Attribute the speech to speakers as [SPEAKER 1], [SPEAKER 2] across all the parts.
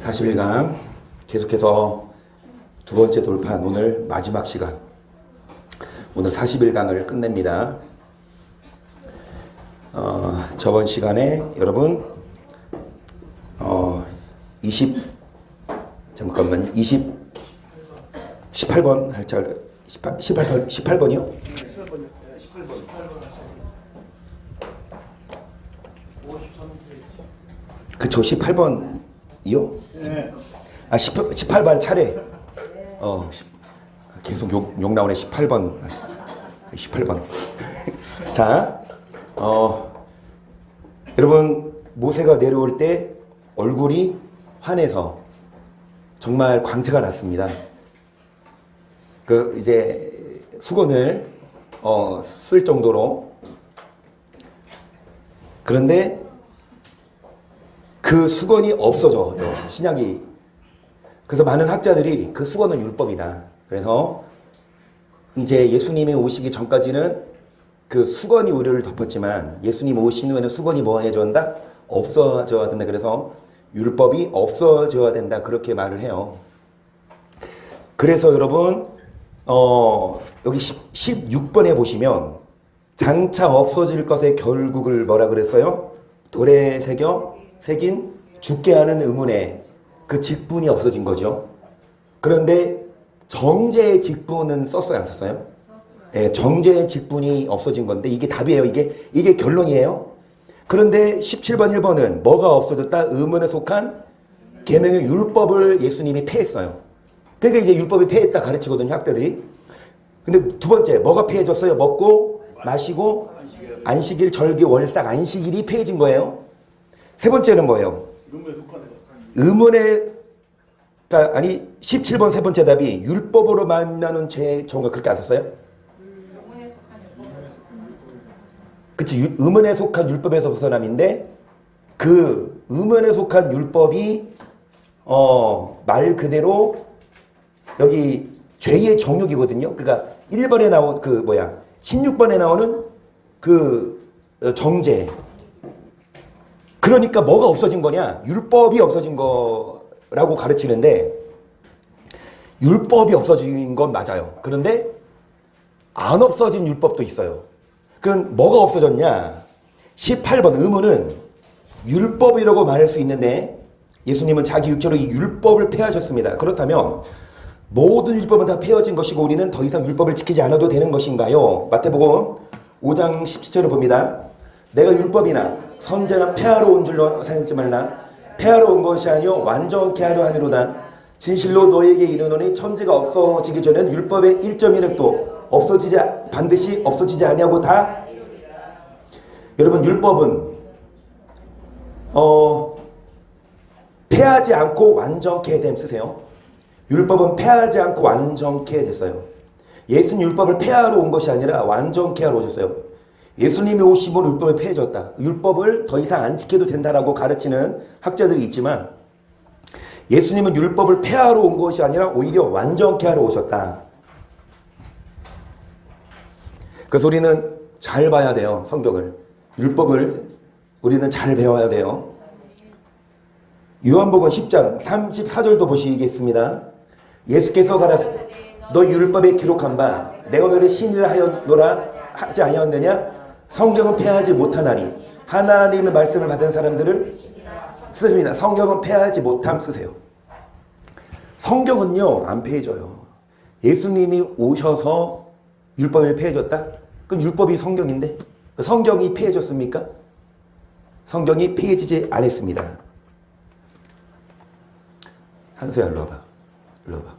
[SPEAKER 1] 41강 계속해서 두 번째 돌판, 오늘 마지막 시간, 오늘 41강을 끝냅니다. 저번 시간에 여러분 18번 할자 18번이요? 그쵸, 18번이요?
[SPEAKER 2] 네.
[SPEAKER 1] 18번 차례. 계속 욕 나오네. 18번. 18번. 자, 여러분, 모세가 내려올 때 얼굴이 환해서 정말 광채가 났습니다. 이제 수건을 쓸 정도로. 그런데 그 수건이 없어져요, 신약이. 그래서 많은 학자들이 그 수건은 율법이다. 그래서 이제 예수님이 오시기 전까지는 그 수건이 우리를 덮었지만 예수님 오신 후에는 수건이 뭐 해줘야 된다? 없어져야 된다. 그래서 율법이 없어져야 된다. 그렇게 말을 해요. 그래서 여러분 여기 16번에 보시면 장차 없어질 것의 결국을 뭐라 그랬어요? 돌에 새긴 죽게 하는 의문에 그 직분이 없어진 거죠. 그런데 정죄의 직분은 썼어요, 안 썼어요? 네, 정죄의 직분이 없어진 건데 이게 답이에요. 이게 결론이에요. 그런데 17번 1번은 뭐가 없어졌다? 의문에 속한 계명의 율법을 예수님이 폐했어요. 그러니까 이제 율법이 폐했다 가르치거든요, 학자들이. 근데 두 번째 뭐가 폐해졌어요? 먹고 마시고 안식일, 절기, 월삭, 안식일이 폐해진 거예요. 세 번째는 뭐예요? 의문에, 그러니까 아니 17번 세 번째 답이 율법으로 말미암는 죄 정가 그렇게 안 썼어요? 그치, 의문에 속한 율법에서 벗어남인데 그 의문에 속한 율법이 말 그대로 여기 죄의 정욕이거든요. 그러니까 1번에 나온 16번에 나오는 정죄. 그러니까 뭐가 없어진 거냐? 율법이 없어진 거라고 가르치는데 율법이 없어진 건 맞아요. 그런데 안 없어진 율법도 있어요. 그건 뭐가 없어졌냐? 18번 의문은 율법이라고 말할 수 있는데 예수님은 자기 육체로 이 율법을 폐하셨습니다. 그렇다면 모든 율법은 다 폐해진 것이고 우리는 더 이상 율법을 지키지 않아도 되는 것인가요? 마태복음 5장 17절을 봅니다. 내가 율법이나 선제나 폐하러 온 줄로 생각지 말라. 폐하러 온 것이 아니요 완전케 하려 함이로다. 진실로 너에게 이르노니 천지가 없어지기 전에는 율법의 1.1획도 반드시 없어지지 아니하고 다. 여러분, 율법은 폐하지 않고 완전케 됨 쓰세요. 율법은 폐하지 않고 완전케 됐어요. 예수는 율법을 폐하러 온 것이 아니라 완전케 하러 오셨어요. 예수님이 오심으로 율법을 폐해졌다. 율법을 더 이상 안 지켜도 된다라고 가르치는 학자들이 있지만 예수님은 율법을 폐하러 온 것이 아니라 오히려 완전케 하러 오셨다. 그래서 우리는 잘 봐야 돼요, 성경을. 율법을 우리는 잘 배워야 돼요. 요한복음 10장 34절도 보시겠습니다. 예수께서 가라사대 너 율법에 기록한 바 내가 너를 신이라 하였노라 하지 아니었느냐? 성경은 폐하지 못하나니 하나님의 말씀을 받은 사람들을 쓰십니다. 성경은 폐하지 못함 쓰세요. 성경은요 안 폐해져요. 예수님이 오셔서 율법이 폐해졌다? 그럼 율법이 성경인데 성경이 폐해졌습니까? 성경이 폐해지지 않았습니다. 한서야 일로 와봐. 일로 와봐.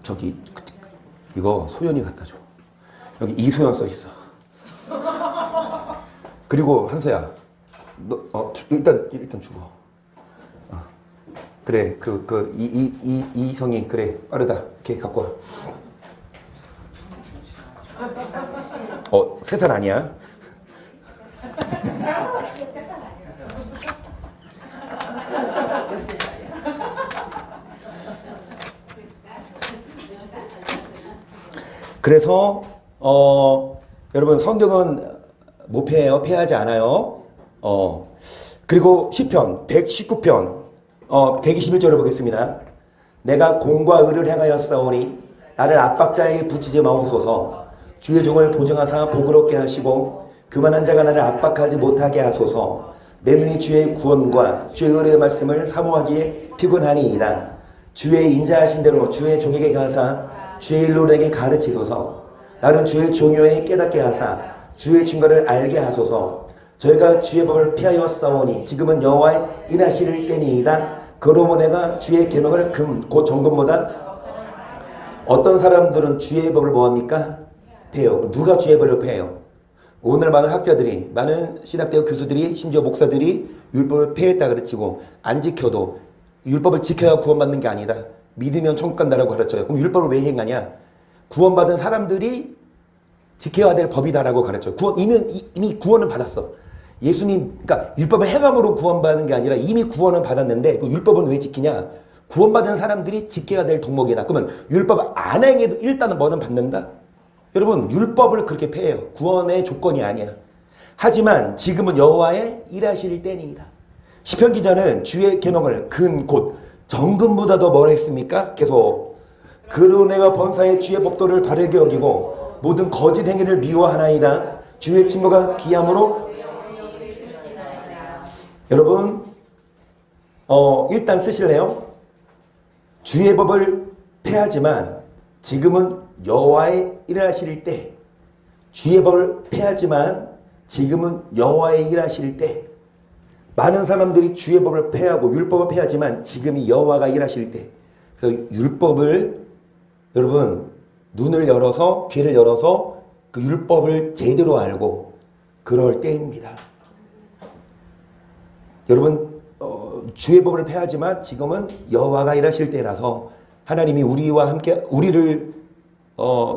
[SPEAKER 1] 저기 이거 소연이 갖다 줘. 여기 이소연 써 있어. 그리고 한서야, 너 일단 주고. 그래, 이성이 그래 빠르다. 이렇게 갖고 와. 3살 아니야? 그래서 여러분 성경은 못 폐해요. 폐하지 않아요. 그리고 시편 119편 121절을 보겠습니다. 내가 공과 의를 행하였사오니 나를 압박자에게 붙이지 마옵소서. 주의 종을 보증하사 복을 하시고 교만한 자가 나를 압박하지 못하게 하소서. 내 눈이 주의 구원과 주의 의의 말씀을 사모하기에 피곤하니이다. 주의 인자하신 대로 주의 종에게 가사 주의 일로 내게 가르치소서. 나는 주의 종이오니 깨닫게 하사 주의 증거를 알게 하소서. 저희가 주의 법을 피하여 싸우니 지금은 여호와의 일하실 때니이다. 그러므로 내가 주의 계명을 곧 정금보다. 어떤 사람들은 주의 법을 뭐합니까? 패요. 누가 주의 법을 패요? 오늘 많은 학자들이, 많은 신학대학 교수들이, 심지어 목사들이 율법을 폐했다 가르치고 안 지켜도 율법을 지켜야 구원받는 게 아니다. 믿으면 천국 간다라고 가르쳐요. 그럼 율법을 왜 행하냐? 구원받은 사람들이 지켜야 될 법이다라고 가르쳐요. 이미 구원을 받았어. 예수님, 그러니까 율법을 행함으로 구원받는 게 아니라 이미 구원을 받았는데 그 율법은 왜 지키냐? 구원받은 사람들이 지켜야 될 덕목이다. 그러면 율법 안 행해도 일단은 뭐는 받는다? 여러분, 율법을 그렇게 폐해요. 구원의 조건이 아니야. 하지만 지금은 여호와의 일하실 때니이다. 시편 기자는 주의 계명을 곧 정금보다 더 뭐라 했습니까? 계속 그로 내가 범사에 주의 법도를 바르게 여기고 모든 거짓 행위를 미워하나이다. 주의 친구가 귀함으로. 여러분 일단 쓰실래요? 주의 법을 폐하지만 지금은 여호와의 일하실 때. 주의 법을 폐하지만 지금은 여호와의 일하실 때. 많은 사람들이 주의 법을 폐하고 율법을 폐하지만 지금이 여호와가 일하실 때. 그래서 율법을 여러분 눈을 열어서 귀를 열어서 그 율법을 제대로 알고 그럴 때입니다. 여러분 주의 법을 폐하지만 지금은 여호와가 일하실 때라서 하나님이 우리와 함께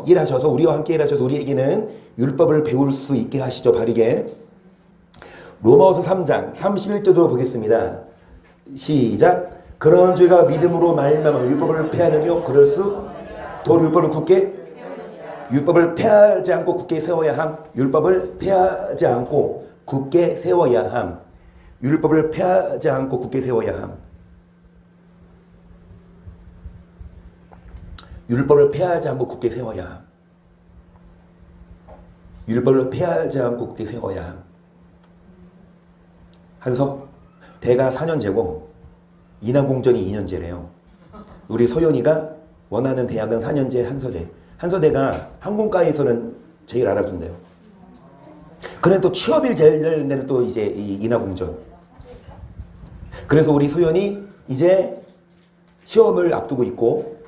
[SPEAKER 1] 일하셔서 우리와 함께 일하셔서 우리에게는 율법을 배울 수 있게 하시죠. 바르게. 로마서 3장 31절도 보겠습니다. 시작. 그런 죄가 믿음으로 말미암아 율법을 폐하느뇨 그럴 수 도로 율법을 폐하지 않고 굳게 세워야 함. 율법을 폐하지 않고 굳게 세워야 함. 율법을 폐하지 않고 굳게 세워야 함. 율법을 폐하지 않고 굳게 세워야 함. 율법을 폐하지 않고 굳게 세워야 함. 한석, 대가 4년제고 인하공전이 2년제래요. 우리 소연이가 원하는 대학은 4년제 한서대. 한서대가 항공과에서는 제일 알아준대요. 그런데 또 취업일 제일 잘 되는 또 이제 이 인하공전. 그래서 우리 소연이 이제 시험을 앞두고 있고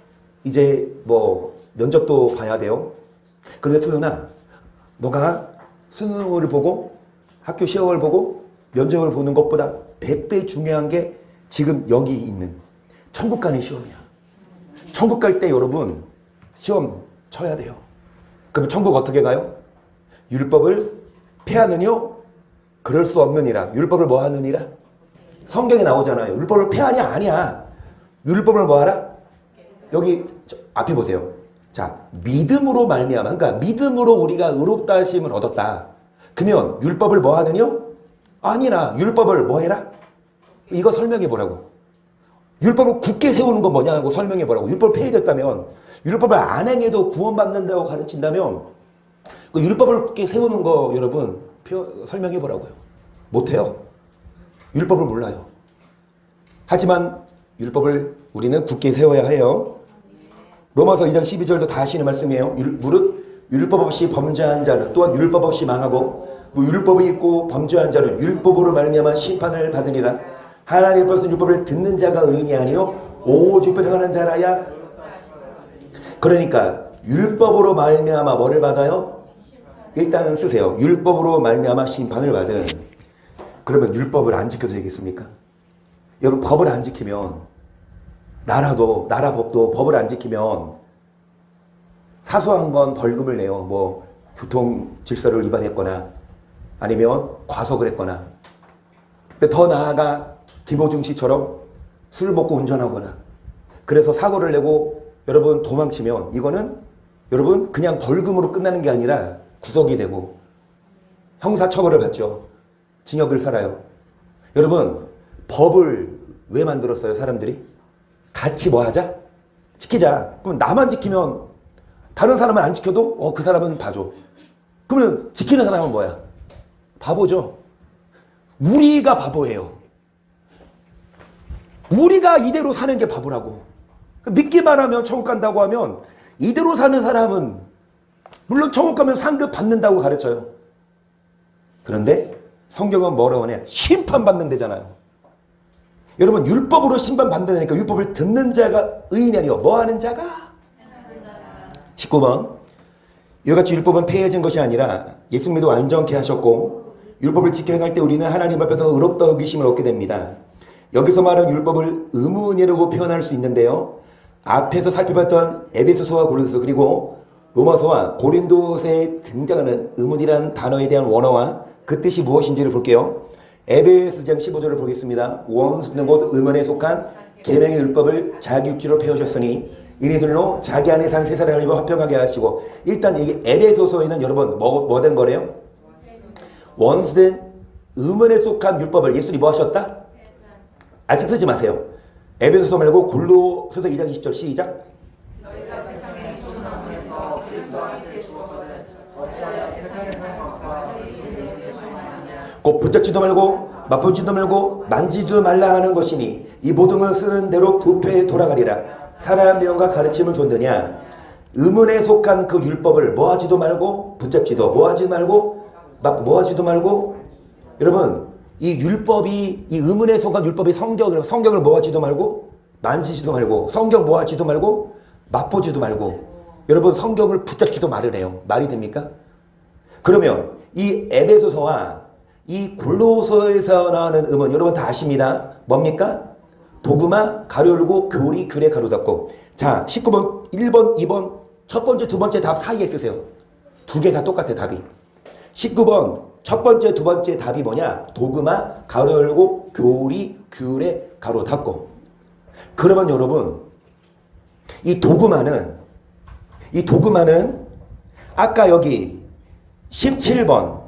[SPEAKER 1] 이제 뭐 면접도 봐야 돼요. 그런데 소연아, 너가 수능을 보고 학교 시험을 보고 면접을 보는 것보다 100배 중요한 게 지금 여기 있는 천국 가는 시험이야. 천국 갈 때 여러분 시험 쳐야 돼요. 그럼 천국 어떻게 가요? 율법을 폐하느뇨? 그럴 수 없느니라. 율법을 뭐 하느니라? 성경에 나오잖아요. 율법을 폐하냐? 아니야. 율법을 뭐 하라? 여기 앞에 보세요. 자, 믿음으로 말미암아. 그러니까 믿음으로 우리가 의롭다 하심을 얻었다. 그러면 율법을 뭐 하느뇨? 아니라 율법을 뭐 해라? 이거 설명해 보라고. 율법을 굳게 세우는 건 뭐냐고 설명해 보라고. 율법을 폐해졌다면, 율법을 안 행해도 구원받는다고 가르친다면 그 율법을 굳게 세우는 거 여러분 설명해 보라고요. 못해요. 율법을 몰라요. 하지만 율법을 우리는 굳게 세워야 해요. 로마서 2장 12절도 다 하시는 말씀이에요. 무릇 율법 없이 범죄한 자는 또한 율법 없이 망하고 율법이 있고 범죄한 자는 율법으로 말미암아 심판을 받으리라. 하나님 벌써 율법을 듣는 자가 의인이 아니요 오직 율법 행하는 자라야. 그러니까 율법으로 말미암아 뭐를 받아요? 일단 쓰세요. 율법으로 말미암아 심판을 받은. 그러면 율법을 안 지켜도 되겠습니까? 여러분 법을 안 지키면 나라 법도 법을 안 지키면 사소한 건 벌금을 내요. 뭐 교통 질서를 위반했거나 아니면 과속을 했거나. 근데 더 나아가 김호중 씨처럼 술 먹고 운전하거나 그래서 사고를 내고 여러분 도망치면 이거는 여러분 그냥 벌금으로 끝나는 게 아니라 구속이 되고 형사처벌을 받죠. 징역을 살아요. 여러분, 법을 왜 만들었어요, 사람들이? 같이 뭐 하자? 지키자. 그럼 나만 지키면 다른 사람은 안 지켜도 그 사람은 봐줘. 그러면 지키는 사람은 뭐야? 바보죠. 우리가 바보예요. 우리가 이대로 사는 게 바보라고. 믿기만 하면 천국 간다고 하면 이대로 사는 사람은 물론 천국 가면 상급 받는다고 가르쳐요. 그런데 성경은 뭐라고 하냐? 심판받는 데잖아요. 여러분, 율법으로 심판받는다니까 율법을 듣는 자가 의인이 아니요 뭐 하는 자가? 19번, 이와 같이 율법은 폐해진 것이 아니라 예수 믿어 완전케 하셨고 율법을 지켜 행할 때 우리는 하나님 앞에서 의롭다 여기심을 얻게 됩니다. 여기서 말하는 율법을 의문이라고 표현할 수 있는데요, 앞에서 살펴봤던 에베소서와 고린도서 그리고 로마서와 고린도서에 등장하는 의문이란 단어에 대한 원어와 그 뜻이 무엇인지를 볼게요. 에베소장 15절을 보겠습니다. 원수는 곧 의문에 속한 계명의 율법을 자기 육체로 배우셨으니 이리들로 자기 안에 산 세 사람을 화평하게 하시고, 일단 이게 에베소서에는 여러분 뭐 된 거래요? 원수된 의문에 속한 율법을 예수님이 뭐 하셨다? 아직 쓰지 마세요. 에베소서 말고 골로새서 2장 20절 시작.
[SPEAKER 2] 너희가 세상의 좋은 나무에서 그리스도와 함께 죽었거든 어찌하여 세상의 상관과 진리를 말하느냐.
[SPEAKER 1] 곧 붙잡지도 말고 맛보지도 말고 만지도 말라 하는 것이니 이 모든 걸 쓰는 대로 부패에 돌아가리라. 사람 명과 가르침을 줬느냐. 의문에 속한 그 율법을 뭐하지도 말고 붙잡지도 뭐하지 말고 뭐하지도 말고. 여러분, 이 율법이, 이 의문에 속한 율법이 성경을 뭐하지도 말고 만지지도 말고 성경 뭐하지도 말고 맛보지도 말고. 여러분, 성경을 붙잡지도 말으래요. 말이 됩니까? 그러면 이 에베소서와 이 골로새에서 나오는 의문 여러분 다 아십니다. 뭡니까? 도그마, 가로 열고, 교리, 규례, 가로 닫고. 자, 19번, 1번, 2번, 첫 번째, 두 번째 답 사이에 쓰세요. 두 개 다 똑같아, 답이. 19번, 첫 번째, 두 번째 답이 뭐냐? 도그마, 가로 열고, 교리, 규례, 가로 닫고. 그러면 여러분, 이 도그마는 아까 여기 17번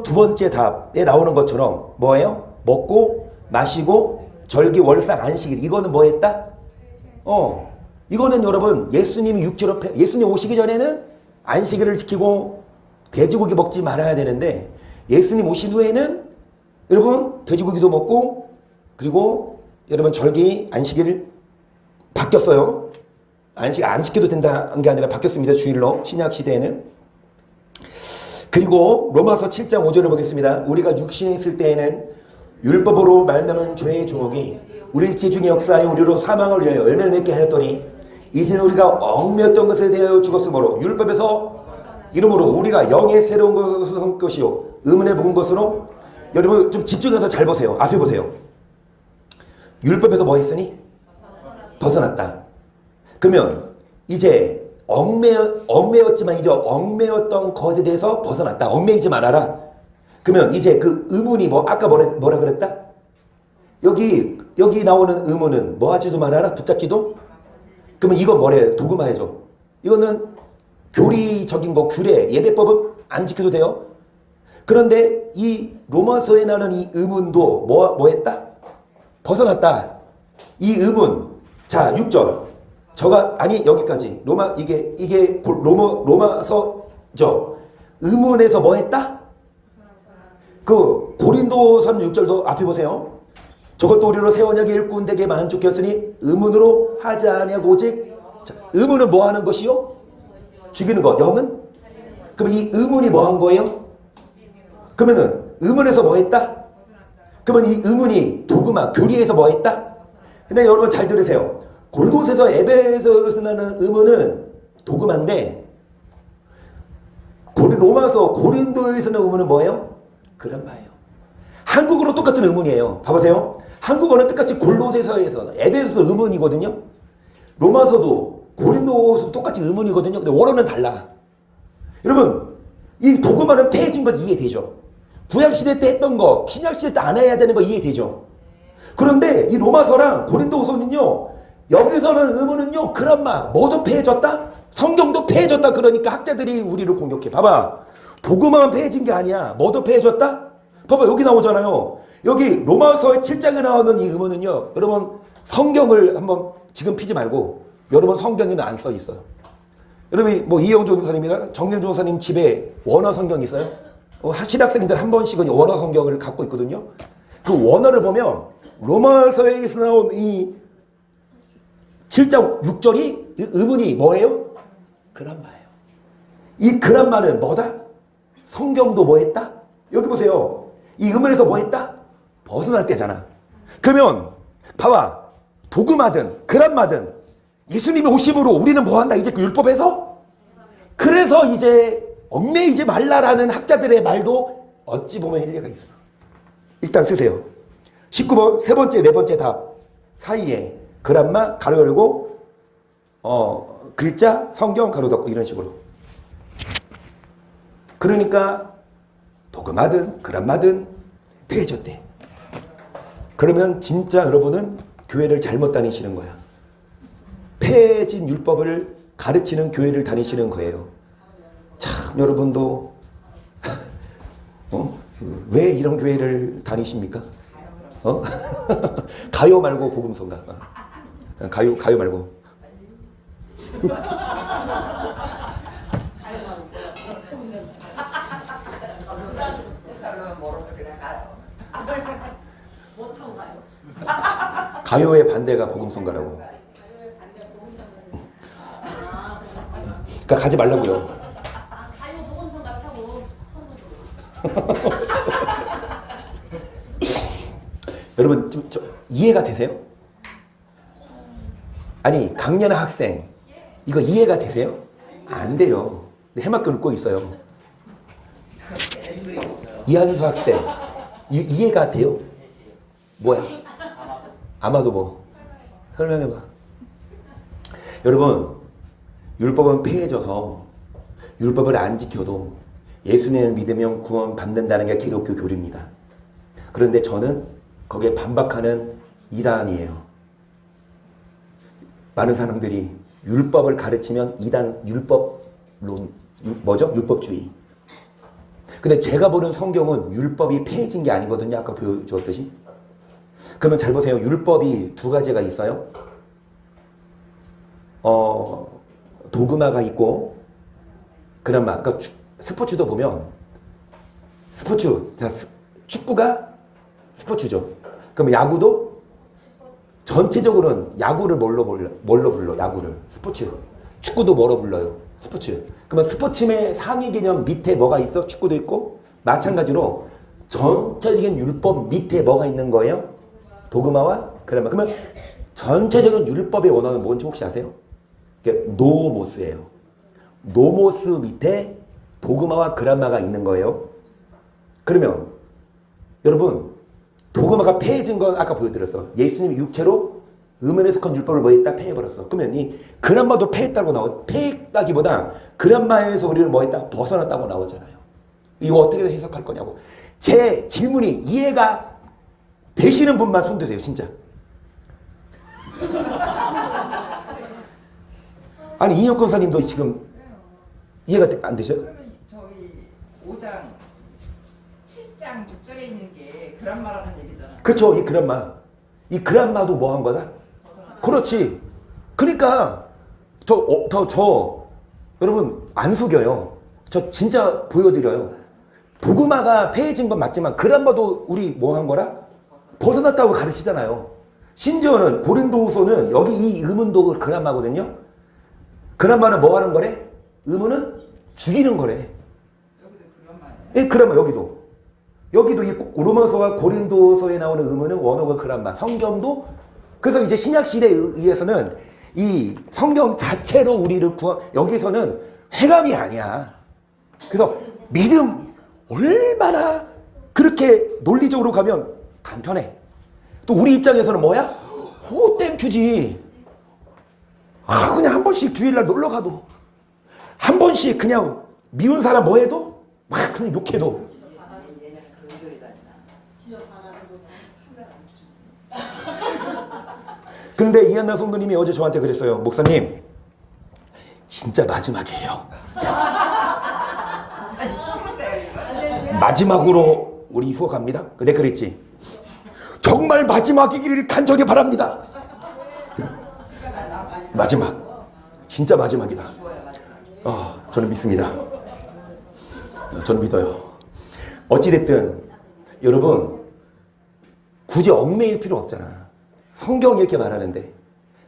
[SPEAKER 1] 두 번째 답에 나오는 것처럼 뭐예요? 먹고, 마시고, 절기, 월상, 안식일. 이거는 뭐 했다? 이거는 여러분 예수님이 육체로 예수님 오시기 전에는 안식일을 지키고 돼지고기 먹지 말아야 되는데 예수님 오신 후에는 여러분 돼지고기도 먹고 그리고 여러분 절기, 안식일 바뀌었어요. 안식 안 지켜도 된다는 게 아니라 바뀌었습니다. 주일로 신약 시대에는. 그리고 로마서 7장 5절을 보겠습니다. 우리가 육신에 있을 때에는 율법으로 말미암은 죄의 종옥이 우리 지중의 역사에 우리로 사망을 위하여 열매를 맺게 하였더니 이제는 우리가 얽매였던 것에 대하여 죽었으므로 율법에서 이름으로 우리가 영의 새로운 것을 산 것이요 의문에 묵은 것으로. 여러분 좀 집중해서 잘 보세요. 앞에 보세요. 율법에서 뭐 했으니? 벗어났다. 그러면 이제 얽매였지만 이제 얽매였던 것에 대해서 벗어났다. 얽매이지 말아라. 그러면 이제 그 의문이 아까 뭐라 그랬다? 여기 나오는 의문은 뭐 하지도 말아라? 붙잡기도? 그러면 이거 뭐래? 도그마해줘. 이거는 교리적인 거, 규례, 예배법은 안 지켜도 돼요. 그런데 이 로마서에 나오는 이 의문도 뭐 했다? 벗어났다. 이 의문. 자, 6절. 여기까지. 이게 로마서죠. 의문에서 뭐 했다? 그 고린도서 6절도 앞에 보세요. 저것도 우리로 새 언약의 일꾼되게 만족했으니 의문으로 하지 아니하고 오직. 자, 의문은 뭐 하는 것이요? 죽이는 것. 영은? 그러면 이 의문이 뭐 한 거예요? 그러면은 의문에서 뭐 했다? 그러면 이 의문이 도그마, 교리에서 뭐 했다? 근데 여러분 잘 들으세요. 골로새서 에베소에서 나는 의문은 도그마인데 로마서 고린도에서는 의문은 뭐예요? 그런 말이에요. 한국어로 똑같은 의문이에요. 봐보세요. 한국어는 똑같이 골로새서에서 에베소서 의문이거든요. 로마서도 고린도서 똑같이 의문이거든요. 근데 원어는 달라. 여러분 이 도그마는 폐해진 건 이해되죠. 구약시대 때 했던 거 신약시대 때 안 해야 되는 거 이해되죠. 그런데 이 로마서랑 고린도서는요, 여기서는 의문은요 그런 말 모두 폐해졌다? 성경도 폐해졌다. 그러니까 학자들이 우리를 공격해. 봐봐. 도그마만 폐해진 게 아니야. 뭐도 폐해졌다? 봐봐, 여기 나오잖아요. 여기 로마서 7장에 나오는 이 의문은요, 여러분 성경을 한번 지금 피지 말고 여러분 성경에는 안 써 있어요. 여러분 뭐 이영조 전사님이나 정영조 전사님 집에 원어 성경 있어요? 신학생들 한 번씩은 원어 성경을 갖고 있거든요. 그 원어를 보면 로마서에서 나온 이 7장 6절이 의문이 뭐예요? 그란마예요. 이 그란마는 뭐다? 성경도 뭐 했다? 여기 보세요. 이 의문에서 뭐 했다? 벗어날 때잖아. 그러면 봐봐. 도금하든 그란마든 예수님이 오심으로 우리는 뭐 한다? 이제 그 율법에서? 그래서 이제 얽매이지 말라라는 학자들의 말도 어찌 보면 일리가 있어. 일단 쓰세요. 19번 세 번째 네 번째 답 사이에 그란마 가로 열고 글자 성경 가로 닫고 이런 식으로. 그러니까 도금하든 그란마든 폐해졌대. 그러면 진짜 여러분은 교회를 잘못 다니시는 거야. 폐해진 율법을 가르치는 교회를 다니시는 거예요. 참 여러분도 왜 이런 교회를 다니십니까? 가요 말고 복음서인가? 가요 말고. 가요의 반대가 복음성가라고. 그러니까 가지 말라고요.
[SPEAKER 3] 가요 복음성 같다고.
[SPEAKER 1] 여러분 좀 이해가 되세요? 아니 강연한 학생 이거 이해가 되세요? 안 돼요. 해맑게 웃고 있어요. 이한서 학생 이해가 돼요? 뭐야? 아마도 뭐 설명해봐. 여러분 율법은 폐해져서 율법을 안 지켜도 예수님을 믿으면 구원 받는다는 게 기독교 교리입니다. 그런데 저는 거기에 반박하는 이단이에요. 많은 사람들이 율법을 가르치면 이단 율법론 뭐죠? 율법주의. 근데 제가 보는 성경은 율법이 폐해진 게 아니거든요. 아까 보여주었듯이. 그러면 잘 보세요. 율법이 두 가지가 있어요. 도그마가 있고 그란마. 그러니까 스포츠도 보면 스포츠. 자, 축구가 스포츠죠. 그럼 야구도 전체적으로는 야구를 뭘로 불러? 야구를. 스포츠. 축구도 뭐로 불러요? 스포츠. 그러면 스포츠의 상위 개념 밑에 뭐가 있어? 축구도 있고 마찬가지로 전체적인 율법 밑에 뭐가 있는 거예요? 도그마와 그란마. 그러면 전체적인 율법의 원어는 뭔지 혹시 아세요? 노모스예요. 노모스 밑에 도그마와 그란마가 있는 거예요. 그러면 여러분 도그마가 폐해진 건 아까 보여드렸어. 예수님이 육체로 음연에 속한 율법을 뭐 했다? 폐해버렸어. 그러면 이 그란마도 폐했다고 나오. 폐했다기보다 그란마에서 우리를 뭐 했다? 벗어났다고 나오잖아요. 이거 어떻게 해석할 거냐고. 제 질문이 이해가 되시는 분만 손 드세요. 진짜. 아니 이혁 권사님도 지금 이해가 안 되셔요?
[SPEAKER 2] 그러면 저희 5장 7장 6절에 있는 게 그란마라는 얘기잖아.
[SPEAKER 1] 그렇죠. 이 그란마. 이 그란마도 뭐 한 거다? 그렇지. 그러니까 저 여러분 안 속여요. 저 진짜 보여드려요. 도그마가 폐해진 건 맞지만 그란마도 우리 뭐 한 거라? 벗어났다고 가르치잖아요. 심지어는 고린도후서는 여기 이 의문도 그란마거든요. 그란마는 뭐 하는 거래? 의문은 죽이는 거래.
[SPEAKER 2] 여기도 그란마예요.
[SPEAKER 1] 예, 그란마 여기도 이 로마서와 고린도서에 나오는 의문은 원어가 그란마. 성경도 그래서 이제 신약시대에 의해서는 이 성경 자체로 우리를 여기서는 회감이 아니야. 그래서 믿음 얼마나 그렇게 논리적으로 가면 간편해. 또 우리 입장에서는 뭐야? 오 땡큐지. 그냥 한 번씩 주일날 놀러 가도 한 번씩 그냥 미운 사람 뭐 해도 막 그냥 욕해도. 근데 이한나 성도님이 어제 저한테 그랬어요. 목사님 진짜 마지막이에요. 마지막으로 우리 휴가 갑니다. 내가 그랬지. 정말 마지막이기를 간절히 바랍니다. 마지막. 진짜 마지막이다. 저는 믿습니다. 저는 믿어요. 어찌됐든 여러분 굳이 얽매일 필요 없잖아. 성경이 이렇게 말하는데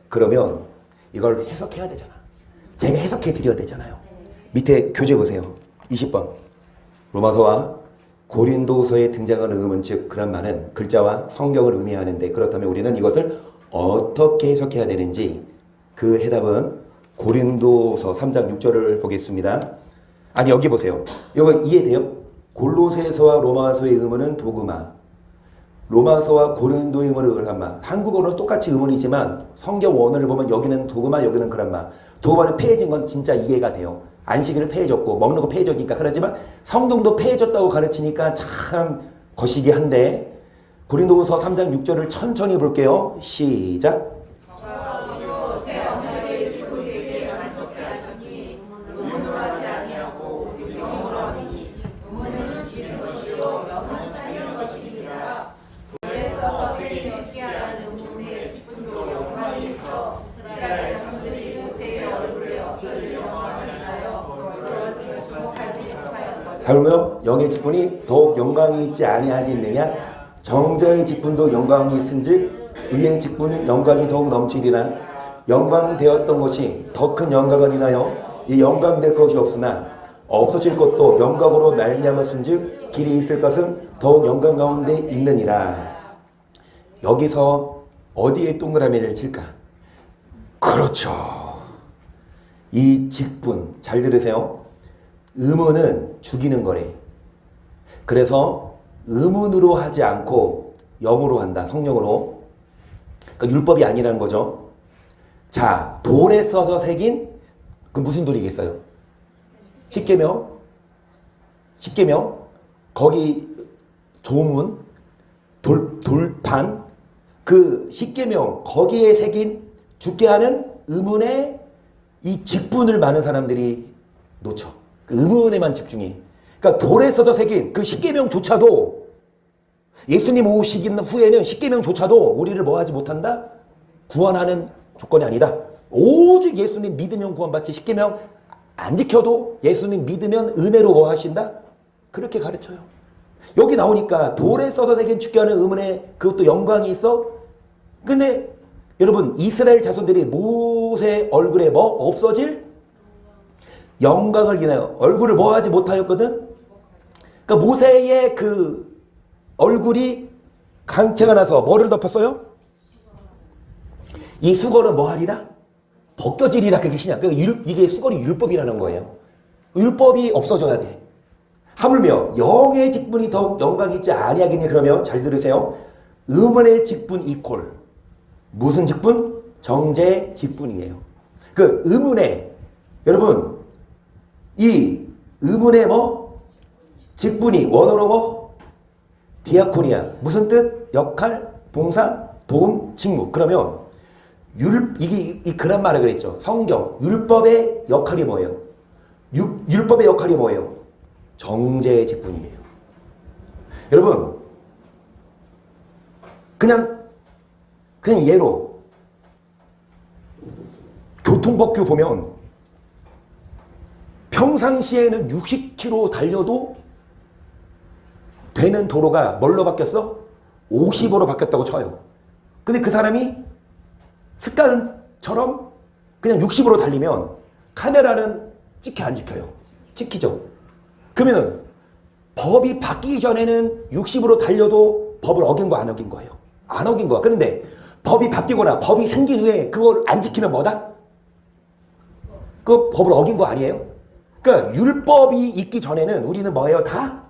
[SPEAKER 1] 그러면 이걸 해석해야 되잖아. 제가 해석해 드려야 되잖아요. 밑에 교재 보세요. 20번. 로마서와 고린도서에 등장하는 의문, 즉 그런 말은 글자와 성경을 의미하는데 그렇다면 우리는 이것을 어떻게 해석해야 되는지 그 해답은 고린도서 3장 6절을 보겠습니다. 아니 여기 보세요. 이거 이해돼요? 골로새서와 로마서의 의문은 도그마, 로마서와 고린도의 의문은 그람마. 한국어는 똑같이 의문이지만 성경 원어를 보면 여기는 도그마, 여기는 그람마. 도그마는 폐해진 건 진짜 이해가 돼요. 안식일을 폐해졌고 먹는 거 폐해졌으니까. 그렇지만 성경도 폐해졌다고 가르치니까 참 거시기 한데 고린도서 3장 6절을 천천히 볼게요. 시작. 다르며 영의 직분이 더욱 영광이 있지 아니하겠느냐? 정자의 직분도 영광이 있은즉 의의 직분은 영광이 더욱 넘치리라. 영광되었던 것이 더 큰 영광을 인하여 이 영광될 것이 없으나 없어질 것도 영광으로 말미암았은즉 길이 있을 것은 더욱 영광 가운데 있느니라. 여기서 어디에 동그라미를 칠까? 그렇죠. 이 직분 잘 들으세요. 의문은 죽이는 거래. 그래서 의문으로 하지 않고 영으로 한다. 성령으로. 그러니까 율법이 아니라는 거죠. 자, 돌에 써서 새긴 그 무슨 돌이겠어요? 십계명. 거기 조문, 돌판, 그 십계명 거기에 새긴 죽게 하는 의문의 이 직분을 많은 사람들이 놓쳐. 그 의문에만 집중해. 그러니까 돌에 써서 새긴 그 십계명조차도 예수님 오시긴 후에는 십계명조차도 우리를 뭐하지 못한다? 구원하는 조건이 아니다. 오직 예수님 믿으면 구원받지. 십계명 안 지켜도 예수님 믿으면 은혜로 뭐 하신다? 그렇게 가르쳐요. 여기 나오니까 돌에 써서 새긴 죽게 하는 의문에 그것도 영광이 있어. 근데 여러분 이스라엘 자손들이 모세 얼굴에 뭐 없어질 영광을 인하여 얼굴을 뭐 하지 못하였거든. 그러니까 모세의 그 얼굴이 강체가 나서 뭐를 덮었어요? 이 수건은 뭐 하리라? 벗겨지리라. 그게 신약. 그러니까 이게 수건이 율법이라는 거예요. 율법이 없어져야 돼. 하물며 영의 직분이 더욱 영광이 있지 아니하겠니? 그러면 잘 들으세요. 의문의 직분 이퀄 무슨 직분? 정죄 직분이에요. 그 의문의 여러분 이 의문의 뭐 직분이 원어로 뭐 디아코니아 무슨 뜻? 역할, 봉사, 도움, 직무. 그러면 이게 이 그란마를 그랬죠. 성경 율법의 역할이 뭐예요? 율법의 역할이 뭐예요? 정죄의 직분이에요. 여러분 그냥 예로 교통법규 보면 평상시에는 60km 달려도 되는 도로가 뭘로 바뀌었어? 50으로 바뀌었다고 쳐요. 근데 그 사람이 습관처럼 그냥 60으로 달리면 카메라는 찍혀 안 찍혀요? 찍히죠. 그러면은 법이 바뀌기 전에는 60으로 달려도 법을 어긴 거 안 어긴 거예요? 안 어긴 거야. 그런데 법이 바뀌거나 법이 생긴 후에 그걸 안 지키면 뭐다? 그 법을 어긴 거 아니에요? 그러니까 율법이 있기 전에는 우리는 뭐예요? 다?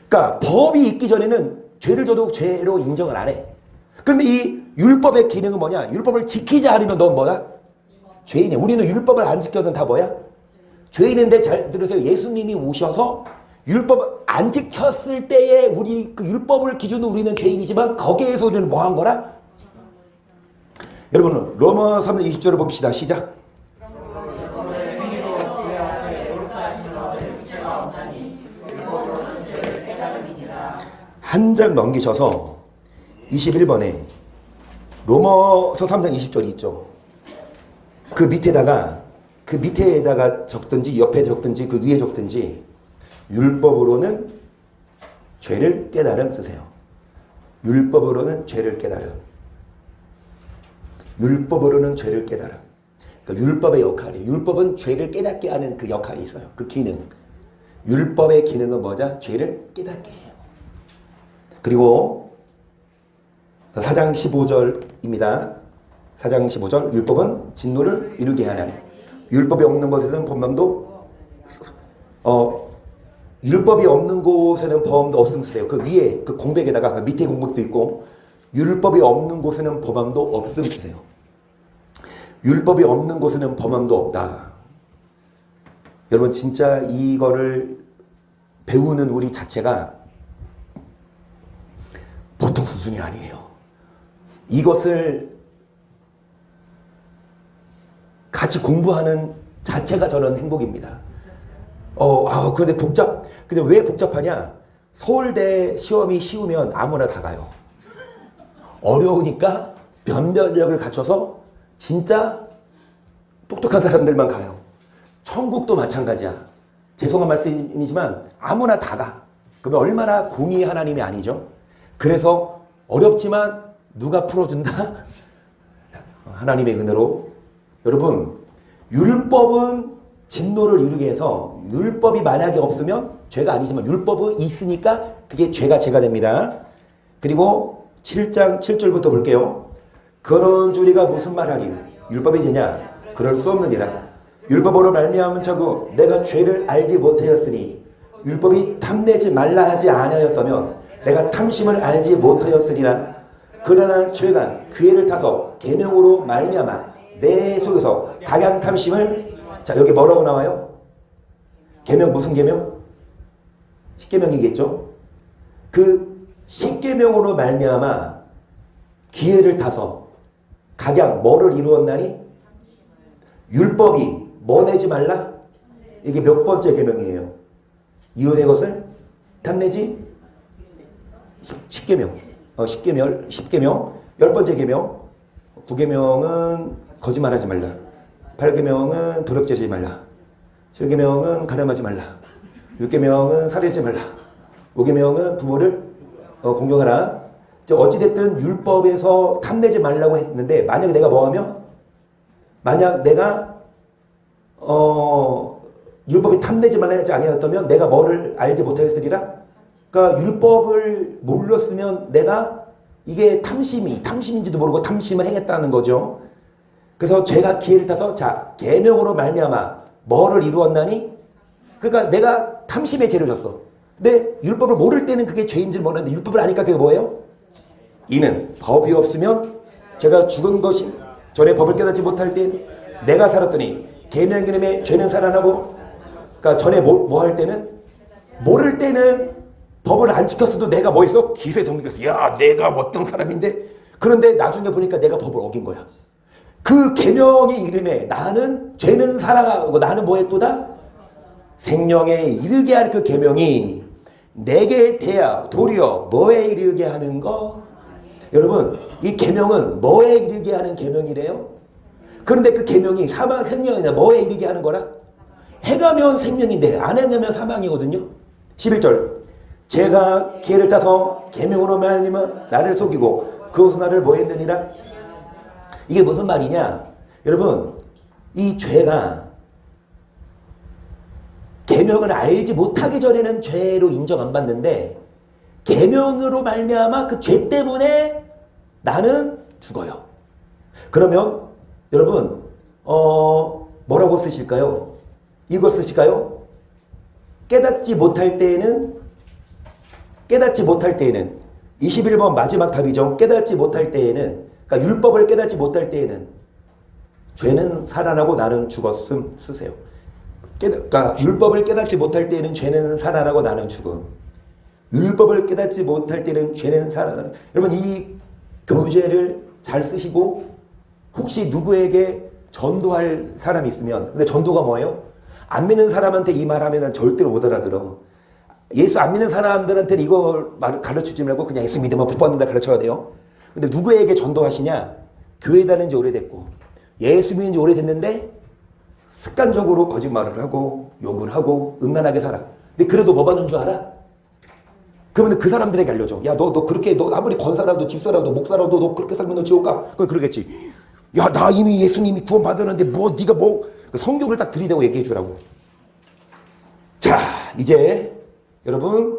[SPEAKER 1] 그러니까 법이 있기 전에는 죄를 져도 죄로 인정을 안 해. 근데 이 율법의 기능은 뭐냐? 율법을 지키지 않으면 넌 뭐야? 죄인이야. 우리는 율법을 안 지켜도 다 뭐야? 죄인인데 잘 들으세요. 예수님이 오셔서 율법을 안 지켰을 때에 우리 그 율법을 기준으로 우리는 죄인이지만 거기에서 우리는 뭐 한 거라? 여러분 로마 3장 20절을 봅시다. 시작. 한 장 넘기셔서 21번에 로마서 3장 20절이 있죠. 그 밑에다가 적든지 옆에 적든지 그 위에 적든지 율법으로는 죄를 깨달음 쓰세요. 율법으로는 죄를 깨달음. 율법으로는 죄를 깨달음. 그러니까 율법의 역할이, 율법은 죄를 깨닫게 하는 그 역할이 있어요. 그 기능. 율법의 기능은 뭐냐? 죄를 깨닫게 해요. 그리고 4장 15절입니다. 4장 15절 율법은 진노를 이루게 하나니 율법이 없는 곳에는 범함도 율법이 없는 곳에는 범함도 없음 쓰세요. 그 위에 그 공백에다가 그 밑에 공백도 있고 율법이 없는 곳에는 범함도 없음 쓰세요. 율법이 없는 곳에는 범함도 없다. 여러분 진짜 이거를 배우는 우리 자체가 보통 수준이 아니에요. 이것을 같이 공부하는 자체가 저는 행복입니다. 근데 왜 복잡하냐? 서울대 시험이 쉬우면 아무나 다 가요. 어려우니까 변별력을 갖춰서 진짜 똑똑한 사람들만 가요. 천국도 마찬가지야. 죄송한 말씀이지만 아무나 다 가. 그러면 얼마나 공의 하나님이 아니죠? 그래서 어렵지만 누가 풀어준다? 하나님의 은혜로. 여러분, 율법은 진노를 이루게 해서 율법이 만약에 없으면 죄가 아니지만 율법은 있으니까 그게 죄가 됩니다. 그리고 7장 7절부터 볼게요. 그런 주리가 무슨 말하리? 율법이 죄냐? 그럴 수 없느니라. 율법으로 말미암은 자고 내가 죄를 알지 못하였으니 율법이 탐내지 말라 하지 아니하였다면 내가 탐심을 알지 못하였으리라. 그러나 죄가 그 애를 타서 계명으로 말미암아 내 속에서 각양 탐심을. 자, 여기 뭐라고 나와요? 계명 무슨 계명? 십계명이겠죠. 그 십계명으로 말미암아 기회를 타서 각양 뭐를 이루었나니? 율법이 뭐 내지 말라? 이게 몇 번째 계명이에요? 이웃의 것을 탐내지? 10계명. 10계명. 10번째 계명. 9계명은 거짓말하지 말라. 8계명은 도력질하지 말라. 7계명은 가늠하지 말라. 6계명은 살해하지 말라. 5계명은 부모를 공경하라. 어찌됐든 율법에서 탐내지 말라고 했는데 만약에 내가 뭐하면? 만약 내가 율법이 탐내지 말라 하지 아니었다면 내가 뭐를 알지 못하였으리라? 그러니까 율법을 몰랐으면 내가 이게 탐심인지도 모르고 탐심을 행했다는 거죠. 그래서 죄가 기회를 타서 자 계명으로 말미암아 뭐를 이루었나니? 그러니까 내가 탐심의 죄를 졌어. 근데 율법을 모를 때는 그게 죄인 줄 모르는데 율법을 아니까 그게 뭐예요? 이는 법이 없으면 제가 죽은 것이 전에 법을 깨닫지 못할 때 내가 살았더니 계명 이름에 죄는 살아나고. 그러니까 전에 뭐 할 때는 모를 때는 법을 안 지켰어도 내가 뭐 했어? 기세에 성공했어. 야 내가 어떤 사람인데. 그런데 나중에 보니까 내가 법을 어긴 거야. 그 계명의 이름에 나는 죄는 살아가고 나는 뭐 했도다? 생명에 이르게 할 그 계명이 내게 대하 도리어 뭐에 이르게 하는 거? 여러분 이 계명은 뭐에 이르게 하는 계명이래요? 그런데 그 계명이 사망 생명이나 뭐에 이르게 하는 거라? 행하면 생명인데 안 행하면 사망이거든요. 11절 제가 기회를 타서 계명으로 말미암아 나를 속이고 그것은 나를 뭐 했느니라? 이게 무슨 말이냐? 여러분 이 죄가 계명을 알지 못하기 전에는 죄로 인정 안 받는데 계명으로 말미암아 그 죄 때문에 나는 죽어요. 그러면 여러분 뭐라고 쓰실까요? 이걸 쓰실까요? 깨닫지 못할 때에는 21번 마지막 답이죠. 깨닫지 못할 때에는, 그러니까 율법을 깨닫지 못할 때에는 죄는 살아나고 나는 죽었음 쓰세요. 그러니까 율법을 깨닫지 못할 때에는 죄는 살아나고 나는 죽음. 율법을 깨닫지 못할 때는 죄는 살아나는. 여러분 이 교재를 잘 쓰시고 혹시 누구에게 전도할 사람이 있으면, 근데 전도가 뭐예요? 안 믿는 사람한테 이 말하면 절대로 못 알아들어. 예수 안 믿는 사람들한테는 이거 가르치지 말고 그냥 예수 믿으면 복 받는다 가르쳐야 돼요. 근데 누구에게 전도하시냐? 교회 다닌 지 오래됐고 예수 믿은 지 오래됐는데 습관적으로 거짓말을 하고 욕을 하고 음란하게 살아. 근데 그래도 뭐 받는 줄 알아? 그러면 그 사람들에게 알려줘. 야, 너 그렇게 너 아무리 권사라도 집사라도 목사라도 너 그렇게 살면 너 지옥 가? 그건 그러겠지. 야, 나 이미 예수님이 구원 받았는데 뭐 네가 뭐 성경을 딱 들이대고 얘기해 주라고. 자, 이제 여러분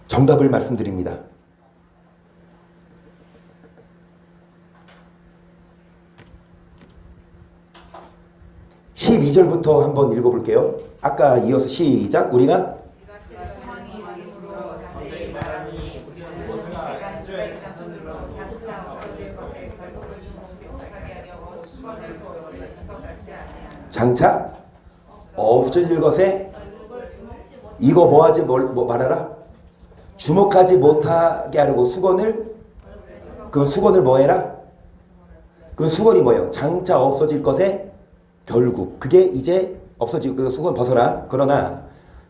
[SPEAKER 1] 정답을 말씀드립니다. 12절부터 한번 읽어볼게요. 아까 이어서 시작. 우리가 장차 없어질 것에 이거 뭐하지 뭐 말하라? 주목하지 못하게 하려고 수건을 그 수건을 뭐해라? 그 수건이 뭐예요? 장차 없어질 것에 결국 그게 이제 없어지고 그 수건 벗어라. 그러나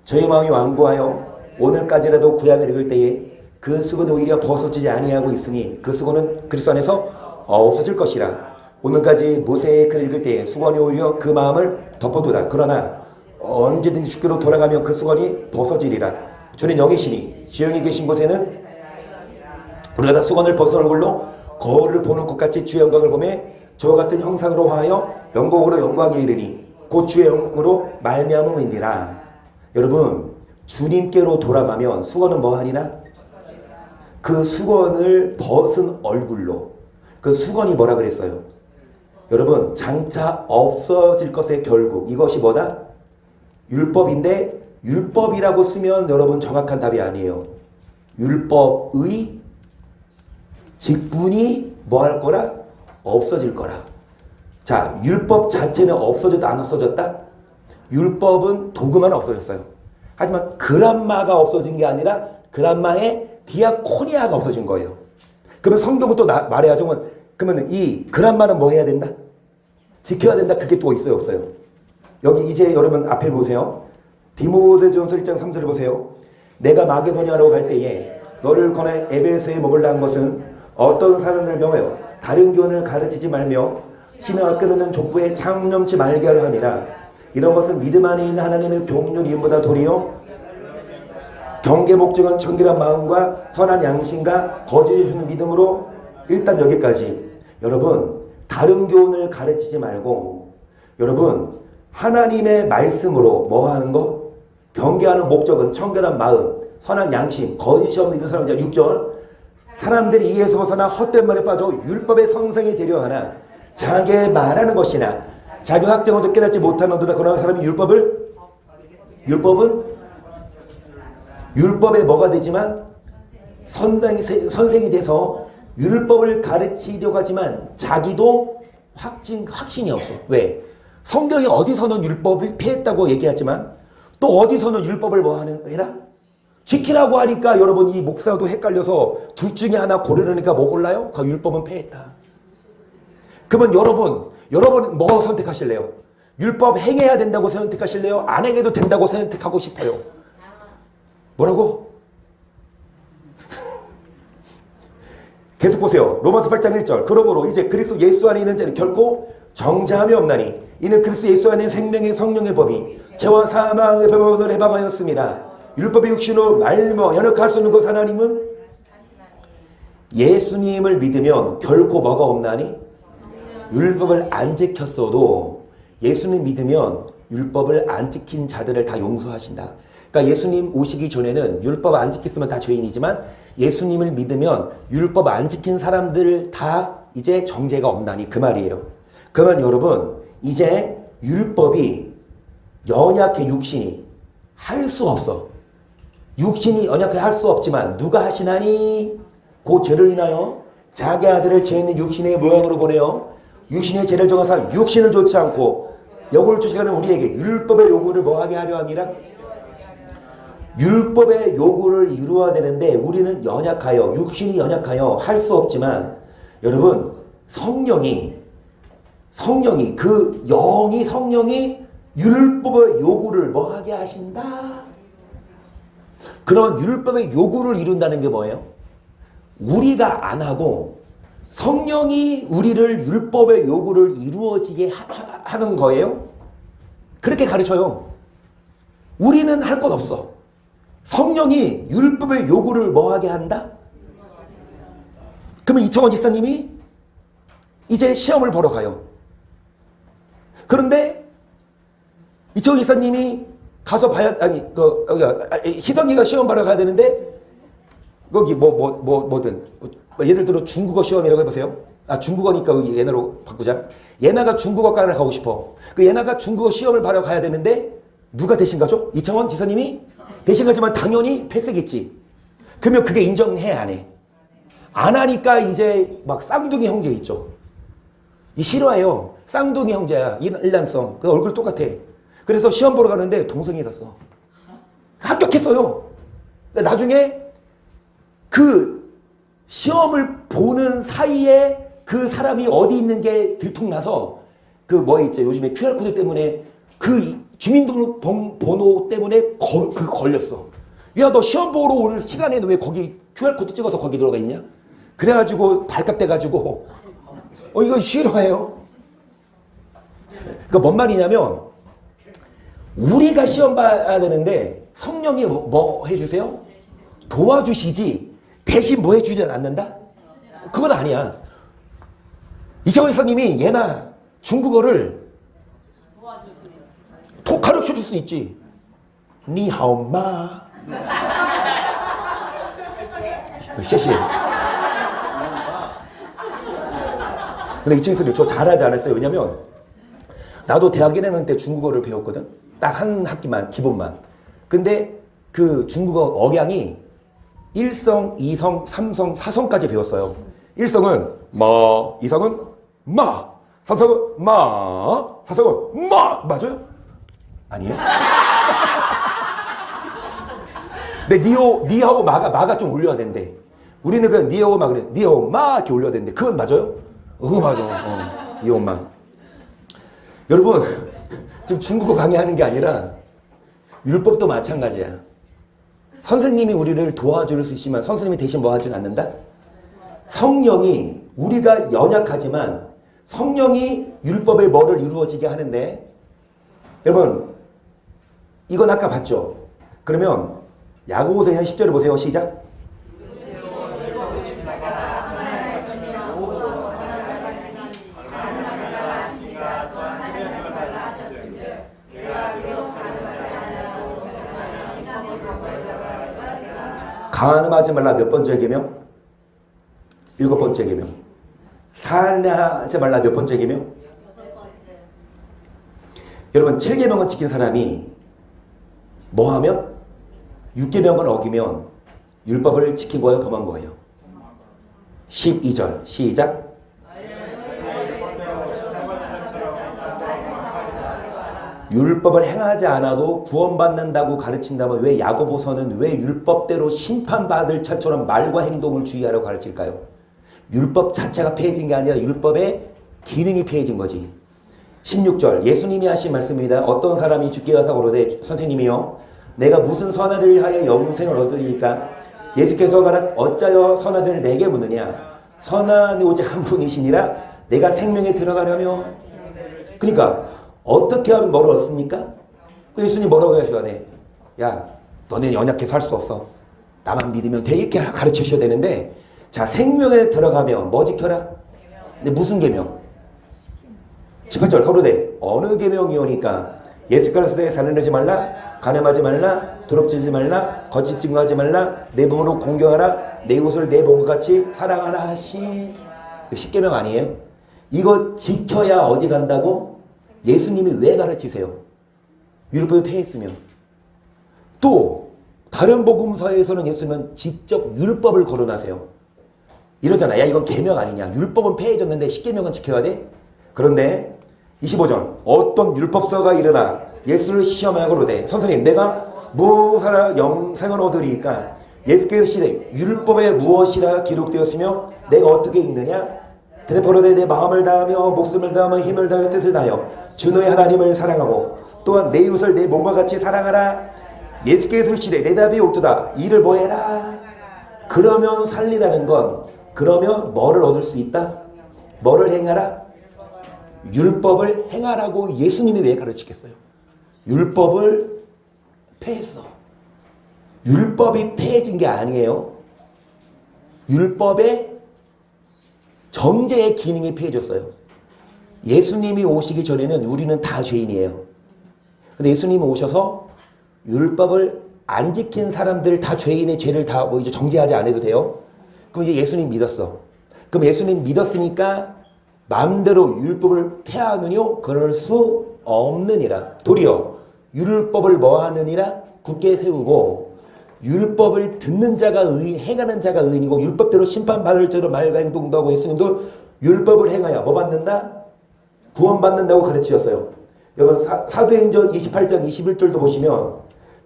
[SPEAKER 1] 저희 마음이 완고하여 오늘까지라도 구약을 읽을 때에 그 수건은 오히려 벗어지지 아니하고 있으니 그 수건은 그리스도 안에서 없어질 것이라. 오늘까지 모세의 글을 읽을 때에 수건이 오히려 그 마음을 덮어두다. 그러나 언제든지 주께로 돌아가면 그 수건이 벗어지리라. 주는 영이시니 지형이 계신 곳에는 우리가 다 수건을 벗은 얼굴로 거울을 보는 것 같이 주의 영광을 보매 저와 같은 형상으로 화하여 영광으로 영광에 이르니 곧 주의 영으로 말미암음이니라. 여러분 주님께로 돌아가면 수건은 뭐 하리나? 그 수건을 벗은 얼굴로. 그 수건이 뭐라 그랬어요? 여러분 장차 없어질 것의 결국 이것이 뭐다? 율법인데 율법이라고 쓰면 여러분 정확한 답이 아니에요. 율법의 직분이 뭐 할 거라? 없어질 거라. 자, 율법 자체는 없어졌다 안 없어졌다? 율법은 도구만 없어졌어요. 하지만 그람마가 없어진 게 아니라 그람마의 디아코니아가 없어진 거예요. 그러면 성경은 또 말해야죠. 그러면 이 그람마는 뭐 해야 된다? 지켜야 된다. 그게 또 있어요 없어요? 여기 이제 여러분 앞에 보세요. 디모데전서 1장 3절을 보세요. 내가 마게도냐로 갈 때에 너를 권하여 에베소에 머물라 한 것은 어떤 사람들을 명하여 다른 교훈을 가르치지 말며 신앙을 끊는 족보에 창념치 말게 하려 함이라. 이런 것은 믿음 안에 있는 하나님의 경륜 이름보다 도리어 경계 목적은 정결한 마음과 선한 양심과 거짓이 없는 믿음으로. 일단 여기까지. 여러분 다른 교훈을 가르치지 말고 여러분 하나님의 말씀으로 뭐 하는 거? 경계하는 목적은 청결한 마음, 선한 양심, 거짓이 없는 사람. 6절 사람들이 이해에서 벗어나 헛된 말에 빠져 율법의 성생이 되려 하나 자기의 말하는 것이나 자기 확정어도 깨닫지 못하는도다. 그러나 사람이 율법에 뭐가 되지만 선생이 돼서 율법을 가르치려고 하지만 자기도 확신이 없어. 왜? 성경이 어디서는 율법을 폐했다고 얘기하지만 또 어디서는 율법을 뭐 해라? 지키라고 하니까 여러분 이 목사도 헷갈려서 둘 중에 하나 고르려니까 뭐 골라요? 그 율법은 폐했다. 그러면 여러분 뭐 선택하실래요? 율법 행해야 된다고 선택하실래요? 안 행해도 된다고 선택하고 싶어요? 뭐라고? 계속 보세요. 로마서 8장 1절. 그러므로 이제 그리스도 예수 안에 있는 자는 결코 정죄함이 없나니 이는 그리스도 예수 안에 생명의 성령의 법이 죄와 사망의 법을 해방하였습니다. 율법의 육신으로 말며 연약할 수 없는 것 하나님은 예수님을 믿으면 결코 뭐가 없나니? 율법을 안 지켰어도 예수님 믿으면 율법을 안 지킨 자들을 다 용서하신다. 그러니까 예수님 오시기 전에는 율법 안 지켰으면 다 죄인이지만 예수님을 믿으면 율법 안 지킨 사람들 다 이제 정죄가 없나니 그 말이에요. 그러면 여러분 이제 율법이 연약해. 육신이 할 수 없어. 육신이 연약해 할 수 없지만 누가 하시나니? 그 죄를 인하여 자기 아들을 죄 있는 육신의 모양으로 보내어 육신의 죄를 정하사 육신을 좋지 않고 역을 주시가는 우리에게 율법의 요구를 뭐하게 하려 함이라. 율법의 요구를 이루어야 되는데 우리는 연약하여 육신이 연약하여 할 수 없지만 여러분 성령이 그 성령이 율법의 요구를 뭐하게 하신다? 그런 율법의 요구를 이룬다는 게 뭐예요? 우리가 안 하고 성령이 우리를 율법의 요구를 이루어지게 하는 거예요? 그렇게 가르쳐요. 우리는 할 것 없어. 성령이 율법의 요구를 뭐하게 한다? 그러면 이청원 지사님이 이제 시험을 보러 가요. 그런데 이청원 지사님이 가서 봐야, 희성이가 시험 보러 가야 되는데, 거기 뭐든, 예를 들어 중국어 시험이라고 해보세요. 중국어니까 예나로 바꾸자. 예나가 중국어과를 가고 싶어. 그 예나가 중국어 시험을 보러 가야 되는데, 누가 대신 가죠? 이청원 지사님이 대신 가지만 당연히 패스겠지. 그러면 그게 인정해, 안 해? 안 하니까 이제 막 쌍둥이 형제 있죠. 이 싫어해요. 쌍둥이 형제야. 일란성. 그 얼굴 똑같아. 그래서 시험 보러 가는데 동생이 갔어. 합격했어요. 나중에 그 시험을 보는 사이에 그 사람이 어디 있는 게 들통나서 그 뭐 있죠. 요즘에 QR코드 때문에 그 주민등록번호 때문에 걸렸어. 야, 너 시험 보러 올 시간에 너 왜 거기 QR코드 찍어서 거기 들어가 있냐? 그래가지고 발칵 돼가지고 이거 싫어해요. 그러니까 뭔 말이냐면 우리가 시험 봐야 되는데 성령이 뭐 해주세요? 도와주시지 대신 뭐 해주지 않는다? 그건 아니야. 이창원 선생님이 얘나 중국어를 가르쳐 줄 수 있지. 니하오마谢谢. 근데 이창원 선생님 저 잘하지 않았어요. 왜냐면 나도 대학 1학년 때 중국어를 배웠거든. 딱 한 학기만 기본만. 근데 그 중국어 억양이 1성, 2성, 3성, 4성까지 배웠어요. 1성은 마, 2성은 마, 3성은 마, 4성은 마. 맞아요? 아니에요? 근데 니하고 마가 좀 올려야 된대. 우리는 그냥 니하고 마 그래. 니하고 마 이렇게 올려야 되는데 그건 맞아요? 맞아. 니하고 마. 여러분 지금 중국어 강의하는 게 아니라 율법도 마찬가지야. 선생님이 우리를 도와줄 수 있지만 선생님이 대신 뭐 하진 않는다? 성령이 우리가 연약하지만 성령이 율법의 뭐를 이루어지게 하는데 여러분 이건 아까 봤죠? 그러면 야고보서 10절을 보세요. 시작. 간음하지 말라 몇 번째 계명? 7번째 계명. 살해하지 말라 몇 번째 계명? 여러분 7계명은 지킨 사람이 뭐하면? 6계명을 어기면 율법을 지킨 거예요? 범한 거예요? 12절 시작. 율법을 행하지 않아도 구원받는다고 가르친다면 왜 야고보서는 왜 율법대로 심판받을 자처럼 말과 행동을 주의하라고 가르칠까요? 율법 자체가 폐해진 게 아니라 율법의 기능이 폐해진 거지. 16절 예수님이 하신 말씀입니다. 어떤 사람이 주께 와서 그러되 선생님이요 내가 무슨 선한 일을 하여 영생을 얻으리이까? 예수께서 가라 어짜여 선한 일을 내게 묻느냐? 선한 오직 한 분이시니라 내가 생명에 들어가려면. 그러니까 어떻게 하면 뭐를 얻습니까? 그 예수님 뭐라고 하셔야 돼? 야, 너네 연약해서 할 수 없어. 나만 믿으면 돼. 이렇게 가르치셔야 되는데 자, 생명에 들어가면 뭐 지켜라? 근데 무슨 계명? 18절 가로되 어느 계명이오니까 예수께서 살인하지 말라, 간음하지 말라, 도둑질하지 말라, 거짓 증거하지 말라, 내 몸으로 공경하라, 내 이웃을 내 몸과 같이 사랑하라 하신 10계명 아니에요? 이거 지켜야 어디 간다고? 예수님이 왜 가르치세요? 율법이 폐했으면. 또 다른 복음서에서는 예수님은 직접 율법을 거론하세요. 이러잖아. 야 이건 계명 아니냐. 율법은 폐해졌는데 10계명은 지켜야 돼? 그런데 25절 어떤 율법서가 일어나 예수를 시험하고로되 선생님 내가 무엇하라 영생을 얻으리까? 예수께서 시대 율법에 무엇이라 기록되었으며 내가 어떻게 읽느냐? 대포로되 내 마음을 다하며 목숨을 다하며 힘을 다하여 뜻을 다하여 주 너의 하나님을 사랑하고 또한 내 이웃을 내 몸과 같이 사랑하라. 예수께서 이르시되 내 답이 옳도다. 이를 뭐 해라. 그러면 살리라는 건 그러면 뭐를 얻을 수 있다? 뭐를 행하라? 율법을 행하라고 예수님이 왜 가르치겠어요? 율법을 폐했어. 율법이 폐해진 게 아니에요. 율법의 정죄의 기능이 폐해졌어요. 예수님이 오시기 전에는 우리는 다 죄인이에요. 근데 예수님이 오셔서 율법을 안 지킨 사람들 다 죄인의 죄를 다 뭐 이제 정죄하지 않아도 돼요. 그럼 이제 예수님 믿었어. 그럼 예수님 믿었으니까 마음대로 율법을 폐하느뇨? 그럴 수 없느니라. 도리어 율법을 뭐하느니라? 굳게 세우고 율법을 듣는 자가 행하는 자가 의인이고 율법대로 심판받을 자로 말과 행동도 하고 예수님도 율법을 행하여 뭐 받는다? 구원받는다고 가르치셨어요. 여러분 사도행전 28장 21절도 보시면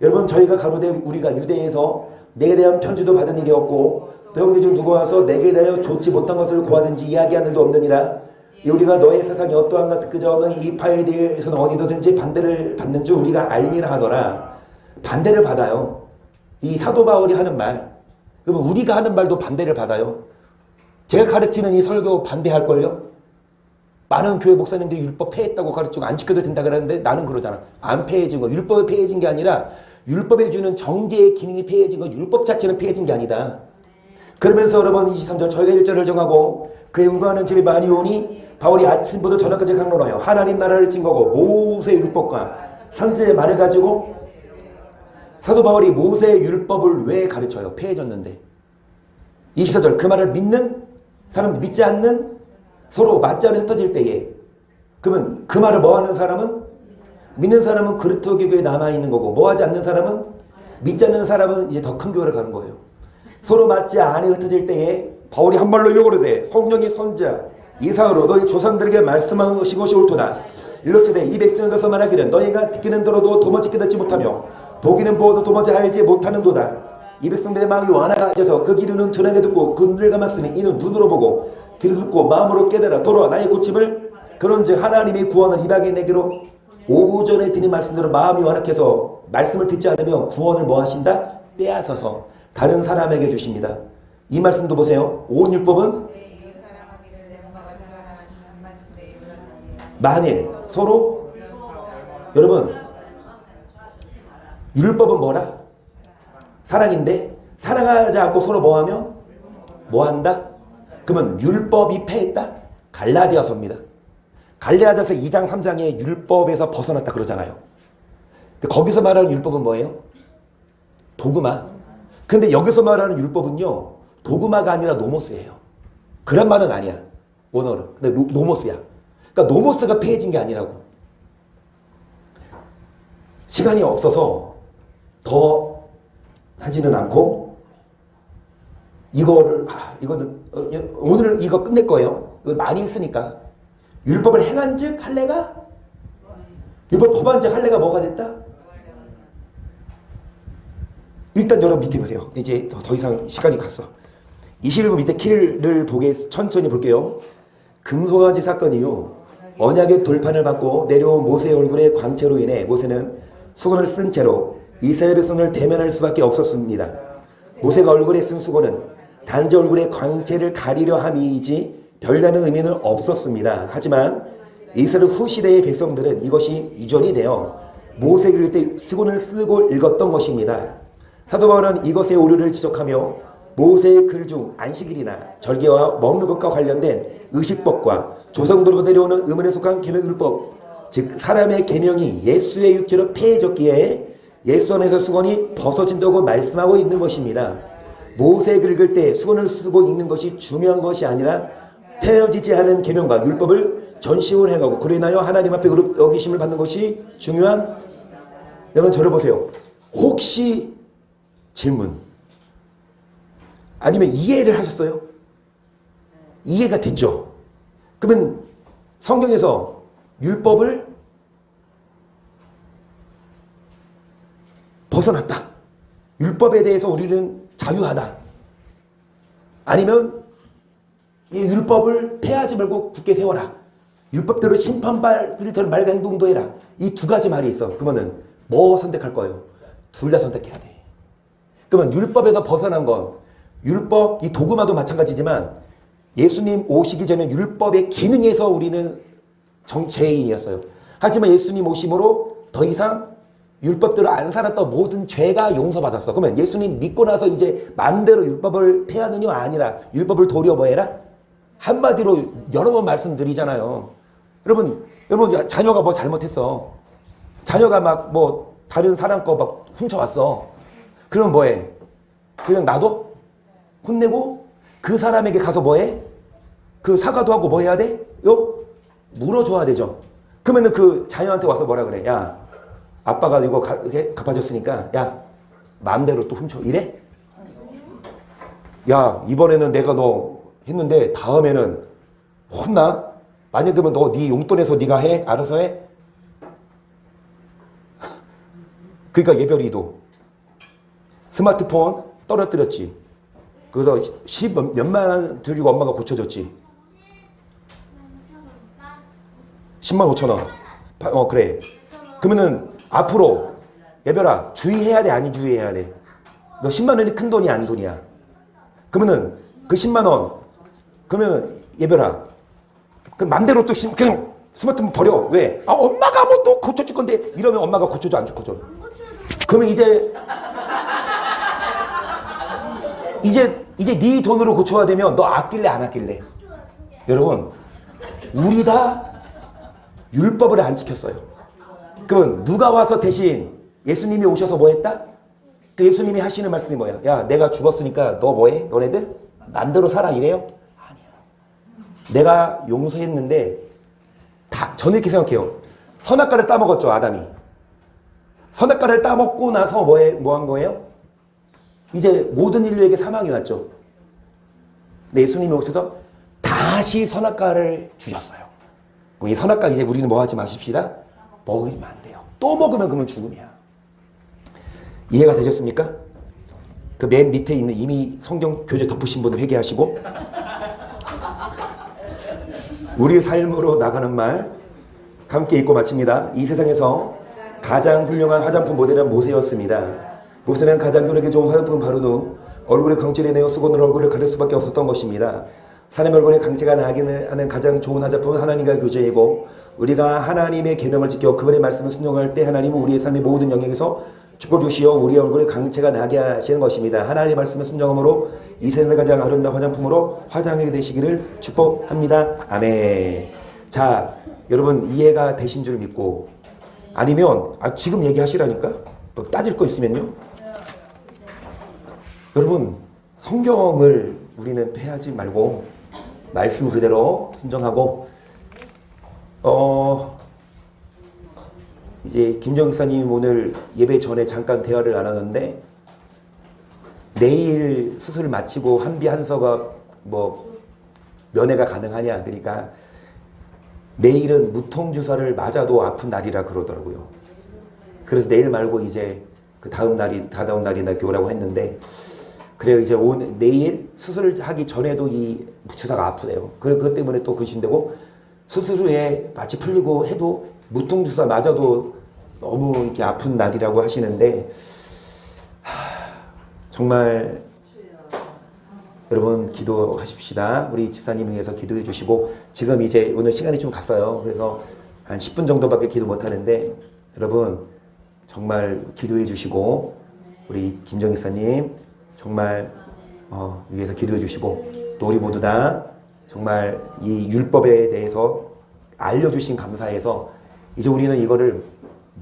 [SPEAKER 1] 여러분 저희가 가로되 우리가 유대에서 내게 대한 편지도 받은 일이 없고 또 형제 중 누가 와서 내게 대하여 좋지 못한 것을 고하든지 이야기한 일도 없느니라. 우리가 너의 세상에 어떠한가 그저는 이 파에 대해서는 어디서든지 반대를 받는 줄 우리가 알미라 하더라. 반대를 받아요. 이 사도 바울이 하는 말, 그러면 우리가 하는 말도 반대를 받아요. 제가 가르치는 이 설교 반대할걸요? 많은 교회 목사님들이 율법 폐했다고 가르치고 안 지켜도 된다 그러는데 나는 그러잖아. 안 폐해진 거, 율법이 폐해진 게 아니라 율법에 주는 정죄의 기능이 폐해진 거, 율법 자체는 폐해진 게 아니다. 그러면서 여러분 23절 저희가 1절을 정하고 그에 우거하는 집이 많이 오니 바울이 아침부터 저녁까지 강론하여 하나님 나라를 증거하고 모세의 율법과 선지의 말을 가지고 사도 바울이 모세의 율법을 왜 가르쳐요? 폐해졌는데. 24절 그 말을 믿는 사람 믿지 않는 서로 맞자로 흩어질 때에 그러면 그 말을 뭐하는 사람은 믿는 사람은 그리스도 교회에 남아있는 거고 뭐하지 않는 사람은 믿지 않는 사람은 이제 더 큰 교회를 가는 거예요. 서로 맞지 않아 흩어질 때에 바울이 한 말로 이르되 성령의 선지자 이사야로 너희 조상들에게 말씀하신 것이 옳도다. 일러스되 이 백성에 가서 말하기를 너희가 듣기는 들어도 도무지 깨닫지 못하며 보기는 보아도 도무지 알지 못하는도다. 이 백성들의 마음이 완화가져서 그 귀는 둔하게 듣고 그 눈을 감았으니 이는 눈으로 보고 귀를 듣고 마음으로 깨달아 돌아와 나의 고침을 그런즉 하나님의 구원을 이방인에게로 오전에 드린 말씀대로 마음이 완악해서 말씀을 듣지 않으면 구원을 뭐 하신다? 빼앗아서 다른 사람에게 주십니다. 이 말씀도 보세요. 온 율법은 만일 서로 여러분 율법은 뭐라? 사랑인데 사랑하지 않고 서로 뭐하면 뭐한다? 그러면 율법이 폐했다? 갈라디아서입니다. 갈라디아서 2장 3장에 율법에서 벗어났다 그러잖아요. 근데 거기서 말하는 율법은 뭐예요? 도그마. 근데 여기서 말하는 율법은요 도그마가 아니라 노모스예요. 그런 말은 아니야 원어는. 근데 노모스야. 그러니까 노모스가 폐해진 게 아니라고. 시간이 없어서 더 하지는 않고 이거는 오늘 이거 끝낼 거예요. 이거 많이 했으니까. 율법을 행한즉 할례가 율법 법한즉 할례가 뭐가 됐다? 일단 여러분 밑에 보세요. 이제 더 이상 시간이 갔어. 21번 밑에 키를 천천히 볼게요. 금송아지 사건 이후 언약의 돌판을 받고 내려온 모세의 얼굴의 광채로 인해 모세는 수건을 쓴 채로 이스라엘 백성을 대면할 수밖에 없었습니다. 모세가 얼굴에 쓴 수건은 단지 얼굴의 광채를 가리려 함이지 별다른 의미는 없었습니다. 하지만 이스라엘 후시대의 백성들은 이것이 유전이 되어 모세가 읽을 때 수건을 쓰고 읽었던 것입니다. 사도 바울은 이것의 오류를 지적하며 모세의 글 중 안식일이나 절개와 먹는 것과 관련된 의식법과 조상들로부터 내려오는 의문에 속한 계명율법, 즉 사람의 계명이 예수의 육체로 폐해졌기에 예수 안에서 수건이 벗어진다고 말씀하고 있는 것입니다. 모세의 글 읽을 때 수건을 쓰고 읽는 것이 중요한 것이 아니라 폐해지지 않은 계명과 율법을 전심으로 행하고 그로 인하여 하나님 앞에 여기심을 받는 것이 중요한. 여러분 저를 보세요. 혹시 질문 아니면 이해를 하셨어요? 이해가 됐죠? 그러면 성경에서 율법을 벗어났다. 율법에 대해서 우리는 자유하다. 아니면 이 율법을 폐하지 말고 굳게 세워라. 율법대로 심판받을 말 행동도 해라. 이 두 가지 말이 있어. 그러면은 뭐 선택할 거예요? 둘 다 선택해야 돼. 그러면 율법에서 벗어난 건 율법, 이 도그마도 마찬가지지만 예수님 오시기 전에 율법의 기능에서 우리는 죄인이었어요. 하지만 예수님 오심으로 더 이상 율법대로 안 살았던 모든 죄가 용서받았어. 그러면 예수님 믿고 나서 이제 마음대로 율법을 폐하느냐 아니라 율법을 도려 뭐 해라? 한마디로 여러 번 말씀드리잖아요. 여러분 자녀가 뭐 잘못했어. 자녀가 막 뭐 다른 사람 거 막 훔쳐왔어. 그러면 뭐해? 그냥 놔둬? 혼내고 그 사람에게 가서 뭐해? 그 사과도 하고 뭐 해야 돼? 물어줘야 되죠. 그러면은 그 자녀한테 와서 뭐라 그래? 야, 아빠가 이거 갚아줬으니까 야, 마음대로 또 훔쳐. 이래? 야, 이번에는 내가 너 했는데 다음에는 혼나? 만약 그러면 너 네 용돈에서 네가 해? 알아서 해? 그러니까 예별이도 스마트폰 떨어뜨렸지. 그래서 10 몇만 원 들이고 엄마가 고쳐줬지. 10만 5천 원. 그래. 그러면은 앞으로 예별아 주의해야 돼, 아니 주의해야 돼? 너 10만 원이 큰 돈이 안 돈이야. 그러면은 그 10만 원 그러면 예별아 그 맘대로 또 그냥 스마트폰 버려. 왜? 아 엄마가 뭐 또 고쳐줄 건데 이러면 엄마가 고쳐줘 안 고쳐줘? 그러면 이제 네 돈으로 고쳐야 되면 너 아낄래 안 아낄래? 여러분 우리 다 율법을 안 지켰어요. 그러면 누가 와서 대신 예수님이 오셔서 뭐 했다? 그 예수님이 하시는 말씀이 뭐야? 야 내가 죽었으니까 너 뭐해? 너네들? 맘대로 살아 이래요? 아니야. 내가 용서했는데 저는 이렇게 생각해요. 선악과를 따먹었죠 아담이. 선악과를 따먹고 나서 뭐 한 거예요? 이제 모든 인류에게 사망이 왔죠. 근데 예수님이 오셔서 다시 선악과를 주셨어요. 이 선악과 이제 우리는 뭐 하지 마십시다. 먹으면 안 돼요. 또 먹으면 그러면 죽음이야. 이해가 되셨습니까? 그 맨 밑에 있는 이미 성경 교재 덮으신 분은 회개하시고 우리 삶으로 나가는 말 함께 읽고 마칩니다. 이 세상에서 가장 훌륭한 화장품 모델은 모세였습니다. 모세는 가장 효력이 좋은 화장품을 바른 후 얼굴에 광채를 내어 수건으로 얼굴을 가릴 수밖에 없었던 것입니다. 사람의 얼굴에 광채가 나게 하는 가장 좋은 화장품은 하나님과의 교제이고 우리가 하나님의 계명을 지켜 그분의 말씀을 순종할 때 하나님은 우리의 삶의 모든 영역에서 축복 주시어 우리의 얼굴에 광채가 나게 하시는 것입니다. 하나님의 말씀을 순종함으로 이 세상의 가장 아름다운 화장품으로 화장하게 되시기를 축복합니다. 아멘. 자, 여러분 이해가 되신 줄 믿고 아니면 지금 얘기하시라니까 뭐 따질 거 있으면요. 여러분 성경을 우리는 패하지 말고 말씀 그대로 순종하고 이제 김정 기사님 오늘 예배 전에 잠깐 대화를 나눴는데 내일 수술 마치고 한비 한서가 뭐 면회가 가능하냐 그러니까 내일은 무통주사를 맞아도 아픈 날이라 그러더라고요. 그래서 내일 말고 이제 그 다다음 날이나 교라고 했는데 그래요. 이제 내일 수술하기 전에도 이 주사가 아프대요. 그것 때문에 또 근심되고 수술 후에 마치 풀리고 해도 무통주사 맞아도 너무 이렇게 아픈 날이라고 하시는데 정말 여러분 기도하십시다. 우리 집사님 위해서 기도해 주시고 지금 이제 오늘 시간이 좀 갔어요. 그래서 한 10분 정도밖에 기도 못 하는데 여러분 정말 기도해 주시고 우리 김정 기사님 정말 위해서 기도해 주시고 또 우리 모두 다 정말 이 율법에 대해서 알려주신 감사해서 이제 우리는 이거를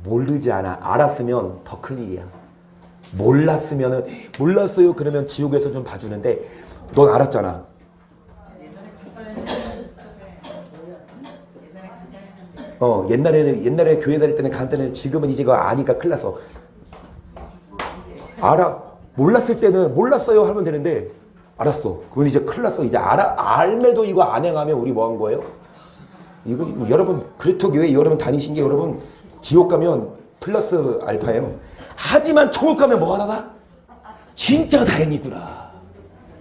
[SPEAKER 1] 모르지 않아. 알았으면 더 큰일이야. 몰랐어요 그러면 지옥에서 좀 봐주는데 넌 알았잖아. 옛날에 교회 다닐 때는 간단해. 지금은 이제 그거 아니까 큰일 났어. 몰랐을 때는 몰랐어요 하면 되는데 알았어. 그건 이제 큰일 났어. 이제 알매도 이거 안 행하면 우리 뭐 한 거예요? 이거 여러분 그리스도 교회 여러분 다니신 게 여러분 지옥 가면 플러스 알파예요. 하지만 천국 가면 뭐 하나? 진짜 다행이구나.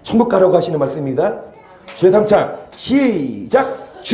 [SPEAKER 1] 천국 가라고 하시는 말씀입니다. 주의 3차 시작.